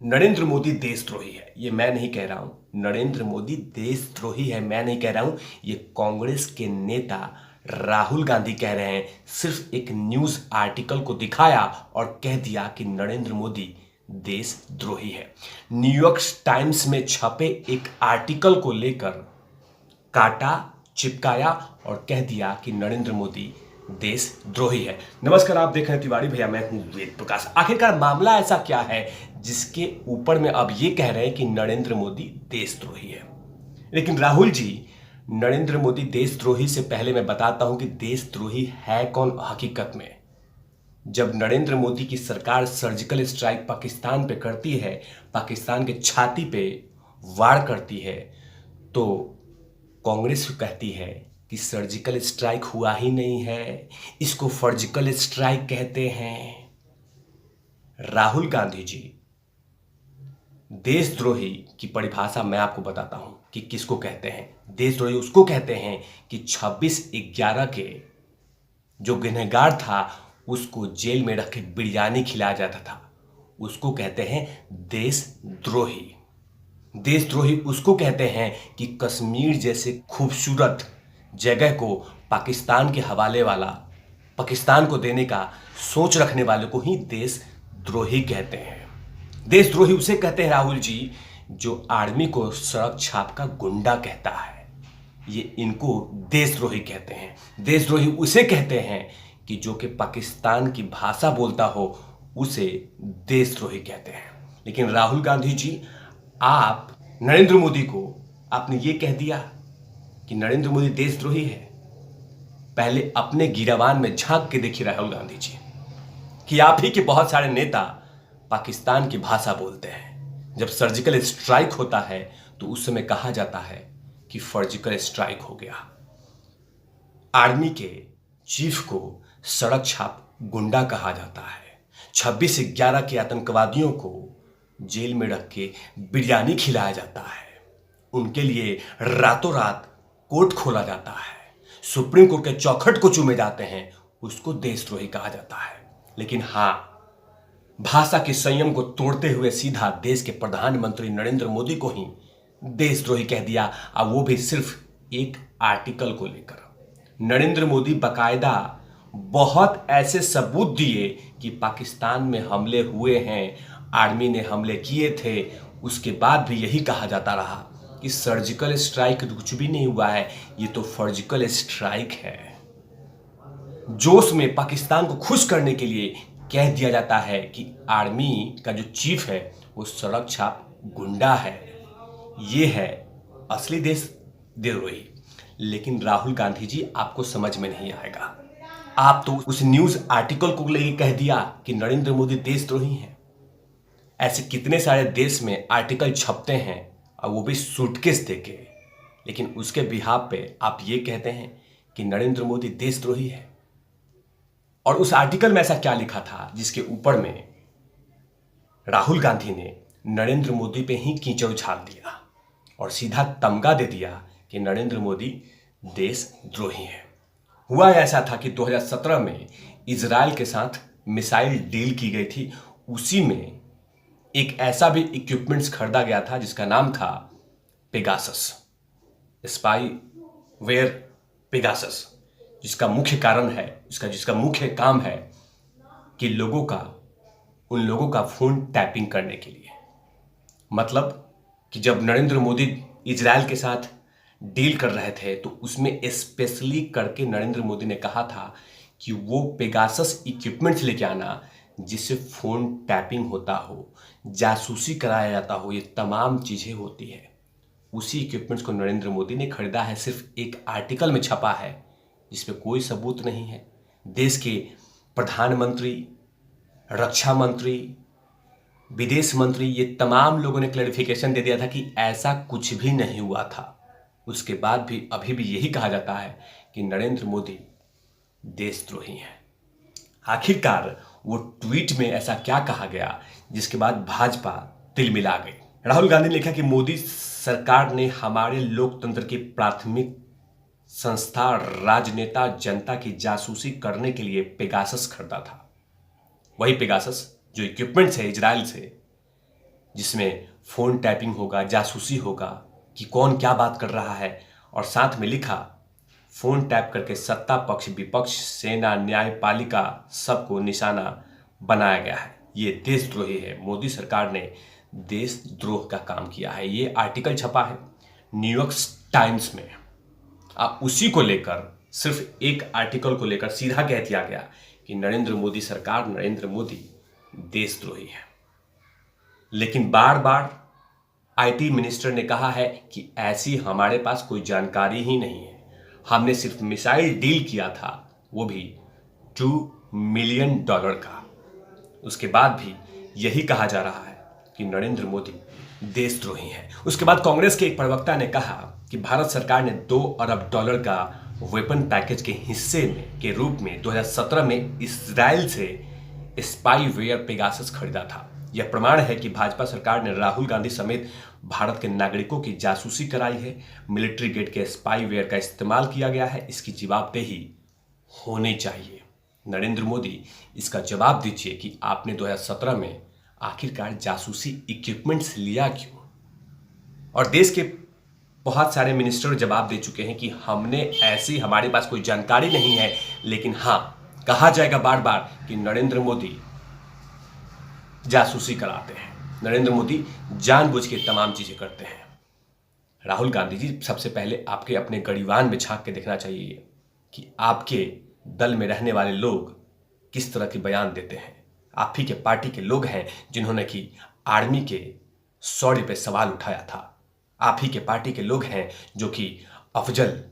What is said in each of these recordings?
नरेंद्र मोदी देशद्रोही है, ये मैं नहीं कह रहा हूं। नरेंद्र मोदी देशद्रोही है, मैं नहीं कह रहा हूं। ये कांग्रेस के नेता राहुल गांधी कह रहे हैं। सिर्फ एक न्यूज आर्टिकल को दिखाया और कह दिया कि नरेंद्र मोदी देशद्रोही है। न्यूयॉर्क टाइम्स में छपे एक आर्टिकल को लेकर काटा, चिपकाया और कह दिया कि नरेंद्र मोदी देशद्रोही है। नमस्कार, आप देख रहे हैं तिवारी भैया, मैं हूं वेद प्रकाश। आखिरकार मामला ऐसा क्या है जिसके ऊपर में अब ये कह रहे हैं कि नरेंद्र मोदी देशद्रोही है? लेकिन राहुल जी, नरेंद्र मोदी देशद्रोही से पहले मैं बताता हूं कि देशद्रोही है कौन हकीकत में। जब नरेंद्र मोदी की सरकार सर्जिकल स्ट्राइक पाकिस्तान पे करती है, पाकिस्तान के छाती पे वार करती है, तो कांग्रेस कहती है कि सर्जिकल स्ट्राइक हुआ ही नहीं है, इसको फर्जिकल स्ट्राइक कहते हैं। राहुल गांधी जी, देशद्रोही की परिभाषा मैं आपको बताता हूं कि किसको कहते हैं। देशद्रोही उसको कहते हैं कि 26/11 के जो गुनहगार था उसको जेल में रख के बिरयानी खिलाया जाता था, उसको कहते हैं देशद्रोही। देशद्रोही उसको कहते हैं कि कश्मीर जैसे खूबसूरत जगह को पाकिस्तान के हवाले वाला, पाकिस्तान को देने का सोच रखने वाले को ही देशद्रोही कहते हैं। देशद्रोही उसे कहते हैं राहुल जी, जो आर्मी को सड़क छाप का गुंडा कहता है, ये इनको देशद्रोही कहते हैं। देशद्रोही उसे कहते हैं कि जो कि पाकिस्तान की भाषा बोलता हो, उसे देशद्रोही कहते हैं। लेकिन राहुल गांधी जी, आप नरेंद्र मोदी को आपने ये कह दिया कि नरेंद्र मोदी देशद्रोही है। पहले अपने गिरावान में झांक के देखिए राहुल गांधी जी, कि आप ही के बहुत सारे नेता पाकिस्तान की भाषा बोलते हैं। जब सर्जिकल स्ट्राइक होता है तो उस समय कहा जाता है कि सर्जिकल स्ट्राइक हो गया। आर्मी के चीफ को सड़क छाप गुंडा कहा जाता है। 26/11 के आतंकवादियों को जेल में रख के बिरयानी खिलाया जाता है, उनके लिए रातों रात कोर्ट खोला जाता है, सुप्रीम कोर्ट के चौखट को चूमे जाते हैं, उसको देशद्रोही कहा जाता है। लेकिन हां, भाषा के संयम को तोड़ते हुए सीधा देश के प्रधानमंत्री नरेंद्र मोदी को ही देशद्रोही कह दिया, और वो भी सिर्फ एक आर्टिकल को लेकर। नरेंद्र मोदी बकायदा बहुत ऐसे सबूत दिए कि पाकिस्तान में हमले हुए हैं, आर्मी ने हमले किए थे, उसके बाद भी यही कहा जाता रहा कि सर्जिकल स्ट्राइक कुछ भी नहीं हुआ है, ये तो फर्जिकल स्ट्राइक है। जोश में पाकिस्तान को खुश करने के लिए कह दिया जाता है कि आर्मी का जो चीफ है वो सड़क छाप गुंडा है। ये है असली देशद्रोही। लेकिन राहुल गांधी जी, आपको समझ में नहीं आएगा। आप तो उस न्यूज आर्टिकल को लेकर कह दिया कि नरेंद्र मोदी देशद्रोही हैं। ऐसे कितने सारे देश में आर्टिकल छपते हैं और वो भी सूटकेस देके, लेकिन उसके बिहाफ पे आप ये कहते हैं कि नरेंद्र मोदी देशद्रोही है। और उस आर्टिकल में ऐसा क्या लिखा था जिसके ऊपर में राहुल गांधी ने नरेंद्र मोदी पे ही कीचड़ उछाल दिया और सीधा तमगा दे दिया कि नरेंद्र मोदी देशद्रोही है। हुआ ऐसा था कि 2017 में इजराइल के साथ मिसाइल डील की गई थी। उसी में एक ऐसा भी इक्विपमेंट्स खरीदा गया था जिसका नाम था पेगासस, स्पाईवेयर पेगासस, जिसका मुख्य कारण है, जिसका मुख्य काम है कि उन लोगों का फोन टैपिंग करने के लिए। मतलब कि जब नरेंद्र मोदी इजराइल के साथ डील कर रहे थे तो उसमें स्पेशली करके नरेंद्र मोदी ने कहा था कि वो पेगासस इक्विपमेंट्स लेके आना जिससे फोन टैपिंग होता हो, जासूसी कराया जाता हो, ये तमाम चीजें होती है। उसी इक्विपमेंट्स को नरेंद्र मोदी ने खरीदा है। सिर्फ एक आर्टिकल में छपा है जिसपे कोई सबूत नहीं है। देश के प्रधानमंत्री, रक्षा मंत्री, विदेश मंत्री, ये तमाम लोगों ने क्लैरिफिकेशन दे दिया था कि ऐसा कुछ भी नहीं हुआ था। उसके बाद भी अभी भी यही कहा जाता है कि नरेंद्र मोदी देशद्रोही हैं। आखिरकार वो ट्वीट में ऐसा क्या कहा गया जिसके बाद भाजपा तिलमिला गई? राहुल गांधी ने लिखा कि मोदी सरकार ने हमारे लोकतंत्र की प्राथमिक संस्था राजनेता जनता की जासूसी करने के लिए पेगासस खरीदा था। वही पेगासस जो इक्विपमेंट्स है इजराइल से, जिसमें फ़ोन टैपिंग होगा, जासूसी होगा कि कौन क्या बात कर रहा है, और साथ में लिखा फ़ोन टैप करके सत्ता पक्ष, विपक्ष, सेना, न्यायपालिका सबको निशाना बनाया गया है। ये देशद्रोही है। मोदी सरकार ने देशद्रोह का काम किया है। ये आर्टिकल छपा है न्यूयॉर्क टाइम्स में। अब उसी को लेकर, सिर्फ एक आर्टिकल को लेकर सीधा कह दिया गया कि नरेंद्र मोदी सरकार, नरेंद्र मोदी देशद्रोही है। लेकिन बार बार आईटी मिनिस्टर ने कहा है कि ऐसी हमारे पास कोई जानकारी ही नहीं है, हमने सिर्फ मिसाइल डील किया था, वो भी $2 मिलियन का। उसके बाद भी यही कहा जा रहा है कि नरेंद्र मोदी देशद्रोही है। उसके बाद कांग्रेस के एक प्रवक्ता ने कहा कि भारत सरकार ने $2 अरब का वेपन पैकेज के हिस्से में के रूप में 2017 में इजराइल से स्पाईवेयर पेगासस खरीदा था। यह प्रमाण है कि भाजपा सरकार ने राहुल गांधी समेत भारत के नागरिकों की जासूसी कराई है। मिलिट्री ग्रेड के स्पाईवेयर का इस्तेमाल किया गया है। इसकी जवाबदेही होनी चाहिए। नरेंद्र मोदी, इसका जवाब दीजिए कि आपने 2017 में आखिरकार जासूसी इक्विपमेंट्स लिया क्यों? और देश के बहुत सारे मिनिस्टर जवाब दे चुके हैं कि हमने ऐसी, हमारे पास कोई जानकारी नहीं है, लेकिन हाँ, कहा जाएगा बार बार कि नरेंद्र मोदी जासूसी कराते हैं, नरेंद्र मोदी जानबूझ के तमाम चीजें करते हैं। राहुल गांधी जी, सबसे पहले आपके अपने गड़ीवान में झांक के देखना चाहिए कि आपके दल में रहने वाले लोग किस तरह के बयान देते हैं। आप ही के पार्टी के लोग हैं जिन्होंने कि आर्मी के शौर्य पे सवाल उठाया था। आप ही के पार्टी के लोग हैं जो कि अफजल,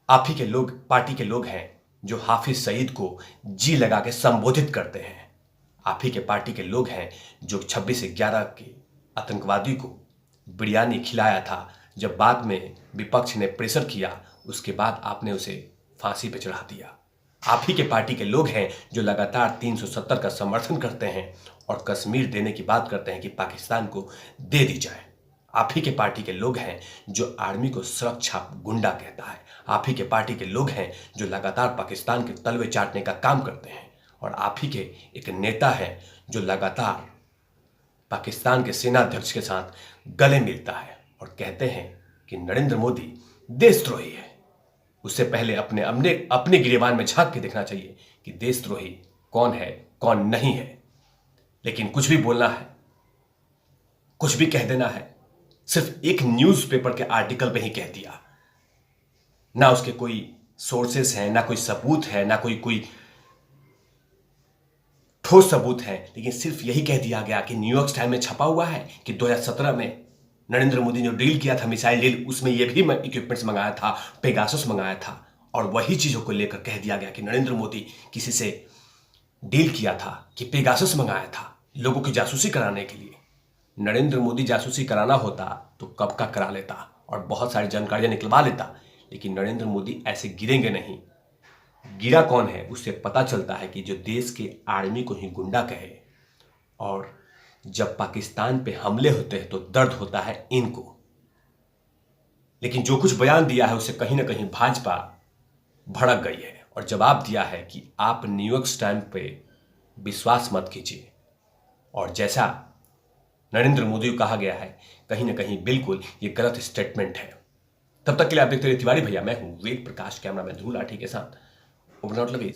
आप ही के लोग, पार्टी के लोग हैं जो हाफिज सईद को जी लगा के संबोधित करते हैं। आप ही के पार्टी के लोग हैं जो 26/11 के आतंकवादी को बिरयानी खिलाया था। जब बाद में विपक्ष ने प्रेशर किया, उसके बाद आपने उसे फांसी पे चढ़ा दिया। आप ही के पार्टी के लोग हैं जो लगातार 370 का समर्थन करते हैं और कश्मीर देने की बात करते हैं कि पाकिस्तान को दे दी जाए। आप ही के पार्टी के लोग हैं जो आर्मी को सुरक्षा गुंडा कहता है। आप ही के पार्टी के लोग हैं जो लगातार पाकिस्तान के तलवे चाटने का काम करते हैं। और आप ही के एक नेता है जो लगातार पाकिस्तान के सेनाध्यक्ष के साथ गले मिलता है और कहते हैं कि नरेंद्र मोदी देशद्रोही है। उससे पहले अपने गिरेबान में झांक के देखना चाहिए कि देशद्रोही कौन है, कौन नहीं है। लेकिन कुछ भी बोलना है, कुछ भी कह देना है, सिर्फ एक न्यूज़पेपर के आर्टिकल पे ही कह दिया। ना उसके कोई सोर्सेस हैं, ना कोई सबूत है, ना कोई ठोस सबूत है, लेकिन सिर्फ यही कह दिया गया कि न्यूयॉर्क टाइम में छपा हुआ है कि 2017 में नरेंद्र मोदी ने जो डील किया था, मिसाइल डील, उसमें यह भी इक्विपमेंट्स मंगाया था, पेगासस मंगाया था। और वही चीजों को लेकर कह दिया गया कि नरेंद्र मोदी किसी से डील किया था, कि पेगासस मंगाया था लोगों की जासूसी कराने के लिए। नरेंद्र मोदी जासूसी कराना होता तो कब का करा लेता और बहुत सारी जानकारियां निकलवा लेता, लेकिन नरेंद्र मोदी ऐसे गिरेंगे नहीं। गिरा कौन है, उससे पता चलता है कि जो देश के आर्मी को ही गुंडा कहे, और जब पाकिस्तान पे हमले होते हैं तो दर्द होता है इनको। लेकिन जो कुछ बयान दिया है उससे कहीं ना कहीं भाजपा भड़क गई है और जवाब दिया है कि आप न्यूयॉर्क टाइम्स पे विश्वास मत कीजिए। और जैसा नरेंद्र मोदी को कहा गया है, कहीं ना कहीं बिल्कुल ये गलत स्टेटमेंट है। तब तक के लिए आप देखते रहिए तिवारी भैया। मैं हूं वेद प्रकाश, कैमरा मैन ध्रुव लाठी के साथ। ओवर लगे।